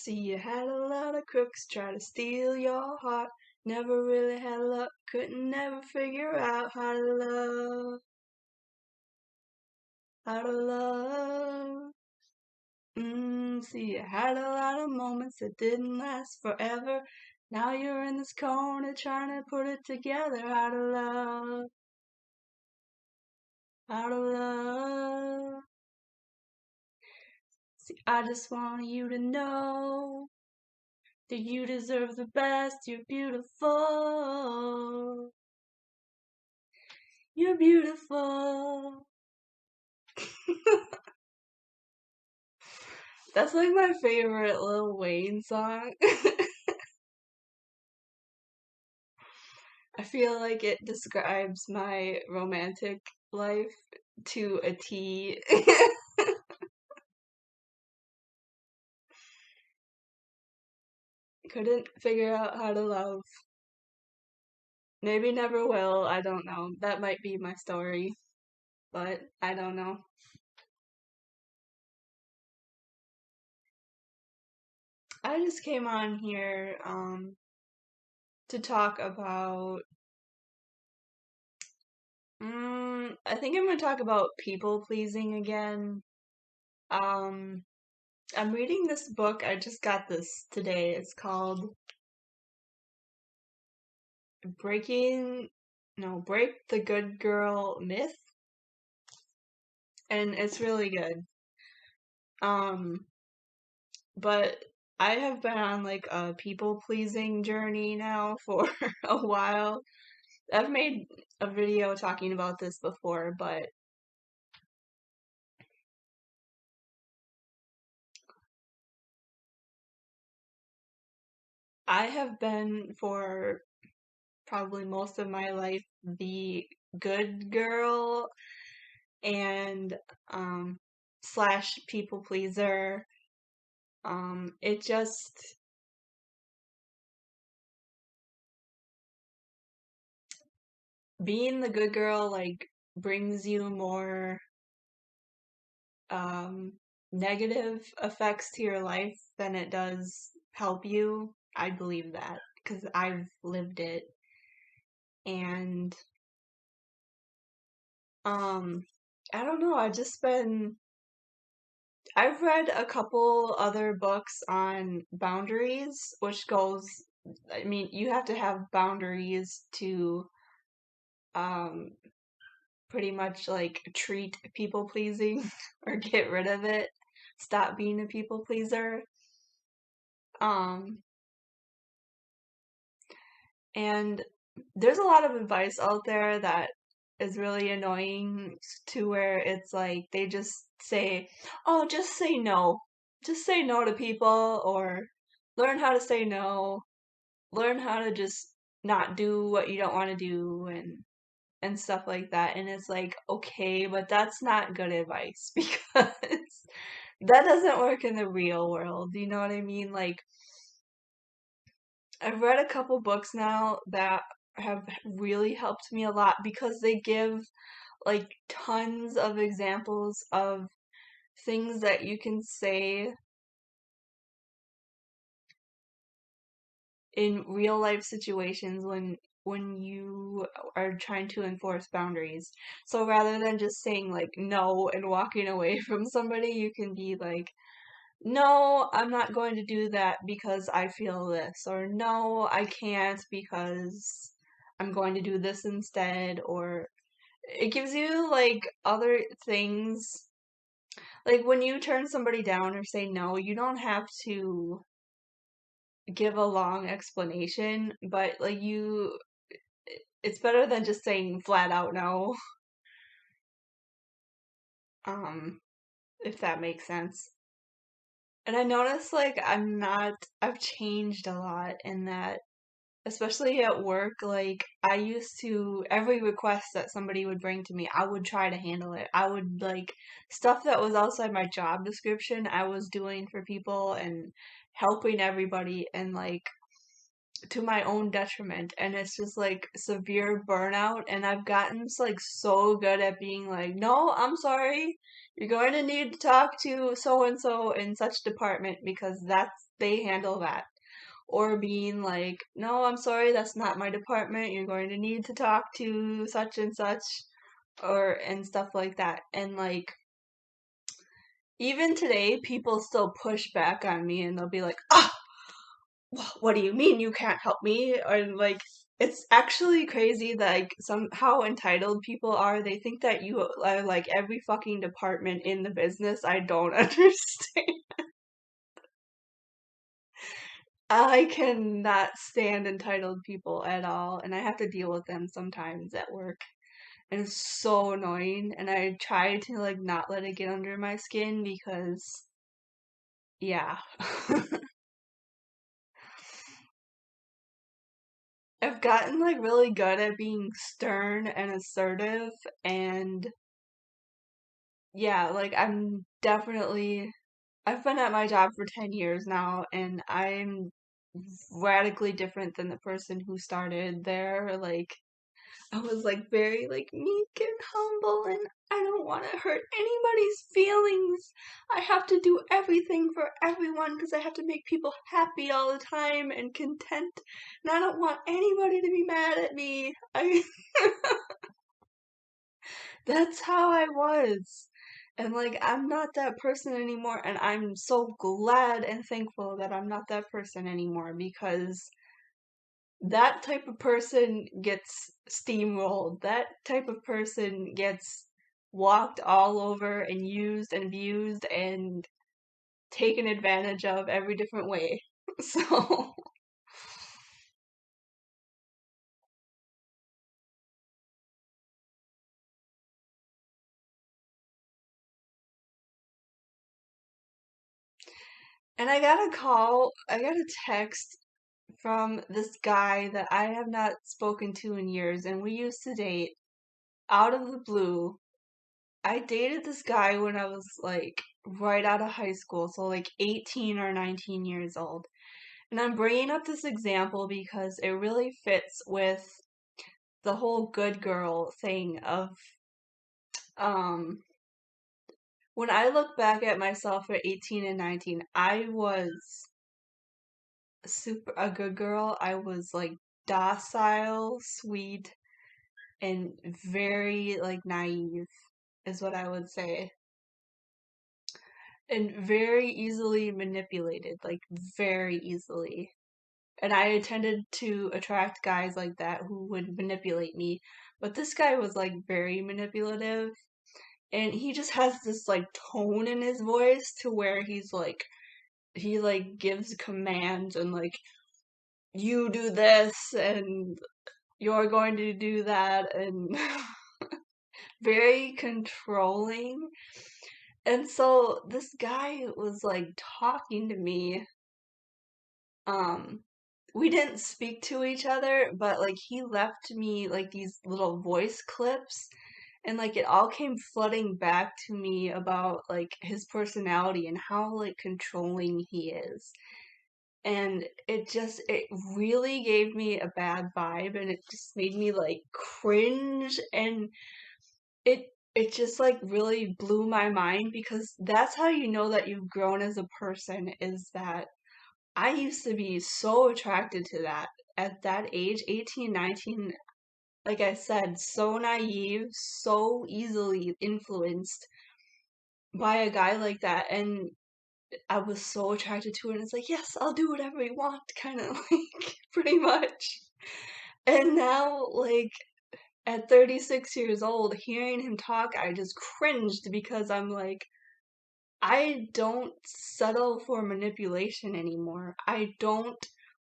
See, you had a lot of crooks try to steal your heart. Never really had luck, couldn't never figure out how to love. How to love. See, you had a lot of moments that didn't last forever. Now you're in this corner trying to put it together. How to love. How to love. See, I just want you to know that you deserve the best. You're beautiful. You're beautiful. That's like my favorite Lil Wayne song. I feel like it describes my romantic life to a T. Couldn't figure out how to love. Maybe never will, I don't know. That might be my story, but I don't know. I just came on here to talk about I think I'm gonna talk about people pleasing again. Um I'm reading this book. I just got this today. It's called Breaking, no, Break the Good Girl Myth, and it's really good. Um, but I have been on like a people pleasing journey now for a while. I've made a video talking about this before, but I have been for probably most of my life the good girl and slash people pleaser. It just being the good girl like brings you more um negative effects to your life than it does help you. I believe that because I've lived it. And um I don't know, I've read a couple other books on boundaries, which goes, I mean, you have to have boundaries to um pretty much like treat people pleasing or get rid of it. Stop being a people pleaser. Um, and there's a lot of advice out there that is really annoying to where it's like they just say, "Oh, just say no. Just say no to people or learn how to say no. Learn how to just not do what you don't want to do and stuff like that." And it's like, okay, but that's not good advice because that doesn't work in the real world. You know what I mean? Like, I've read a couple books now that have really helped me a lot because they give like tons of examples of things that you can say in real life situations when you are trying to enforce boundaries. So rather than just saying like no and walking away from somebody, you can be like, no, I'm not going to do that because I feel this, or no, I can't because I'm going to do this instead, or it gives you like other things. Like when you turn somebody down or say no, you don't have to give a long explanation, but like it's better than just saying flat out no, um, if that makes sense. And I notice like I've changed a lot in that, especially at work, like I used to, every request that somebody would bring to me, I would try to handle it. I would like stuff that was outside my job description, I was doing for people and helping everybody. And like to my own detriment, and it's just like severe burnout. And I've gotten like so good at being like, no, I'm sorry, you're going to need to talk to so and so in such department because they handle that. Or being like, no, I'm sorry, that's not my department, you're going to need to talk to such and such, or and stuff like that. And like, even today people still push back on me and they'll be like, ah, what do you mean you can't help me? Or like, it's actually crazy that like some how entitled people are. They think that you are like every fucking department in the business. I don't understand. I cannot stand entitled people at all, and I have to deal with them sometimes at work. And it's so annoying, and I try to like not let it get under my skin because yeah. I've gotten like really good at being stern and assertive, and yeah, like I've been at my job for 10 years now, and I'm radically different than the person who started there. Like, I was like very like meek and humble, and I don't want to hurt anybody's feelings. I have to do everything for everyone because I have to make people happy all the time and content, and I don't want anybody to be mad at me. I That's how I was. And like, I'm not that person anymore. And I'm so glad and thankful that I'm not that person anymore because that type of person gets steamrolled. That type of person gets walked all over and used and abused and taken advantage of every different way. So, and I got a text from this guy that I have not spoken to in years, and we used to date out of the blue. I dated this guy when I was like right out of high school, so like 18 or 19 years old. And I'm bringing up this example because it really fits with the whole good girl thing of um when I look back at myself at 18 and 19, I was super a good girl. I was like docile, sweet, and very like naive is what I would say. And very easily manipulated, like very easily. And I tended to attract guys like that who would manipulate me. But this guy was like very manipulative, and he just has this like tone in his voice to where he like gives commands and like you do this and you're going to do that and very controlling. And so this guy was like talking to me. Um, we didn't speak to each other, but like he left me like these little voice clips, and like it all came flooding back to me about like his personality and how like controlling he is. And it really gave me a bad vibe, and it just made me like cringe, and it just like really blew my mind because that's how you know that you've grown as a person, is that I used to be so attracted to that at that age, 18, 19. Like I said, so naive, so easily influenced by a guy like that. And I was so attracted to it. And it's like, yes, I'll do whatever you want, kind of like, pretty much. And now, like, at 36 years old, hearing him talk, I just cringed because I'm like, I don't settle for manipulation anymore. I don't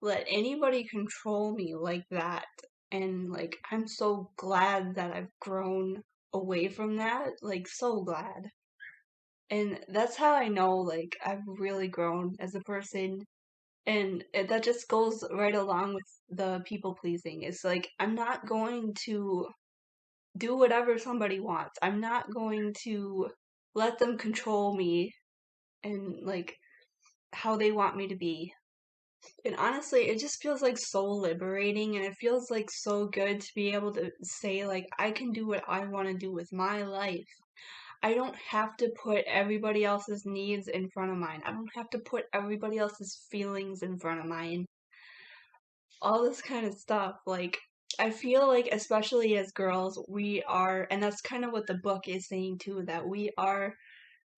let anybody control me like that. And like, I'm so glad that I've grown away from that. Like, so glad. And that's how I know, like, I've really grown as a person. And that just goes right along with the people pleasing. It's like, I'm not going to do whatever somebody wants. I'm not going to let them control me and like how they want me to be. And honestly, it just feels like so liberating and it feels like so good to be able to say like I can do what I want to do with my life. I don't have to put everybody else's needs in front of mine. I don't have to put everybody else's feelings in front of mine. All this kind of stuff. Like, I feel like, especially as girls, we are, and that's kind of what the book is saying too, that we are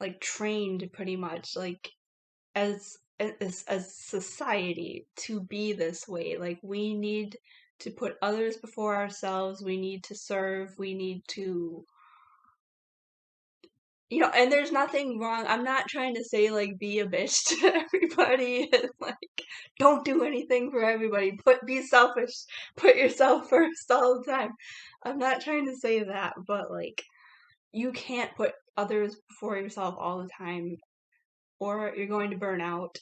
like trained pretty much, like, as society to be this way. Like, we need to put others before ourselves, we need to serve, we need to and there's nothing wrong. I'm not trying to say like be a bitch to everybody and like don't do anything for everybody. Be selfish. Put yourself first all the time. I'm not trying to say that, but like you can't put others before yourself all the time or you're going to burn out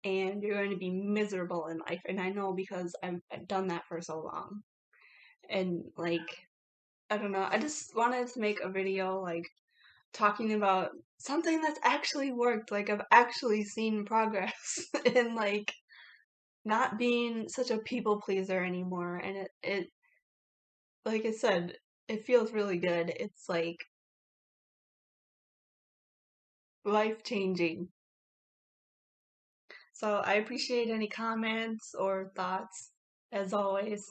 and you're going to be miserable in life. And I know because I've done that for so long. And like I don't know, I just wanted to make a video like talking about something that's actually worked. Like I've actually seen progress in like not being such a people pleaser anymore. And it like I said, it feels really good. It's like life changing. So I appreciate any comments or thoughts as always.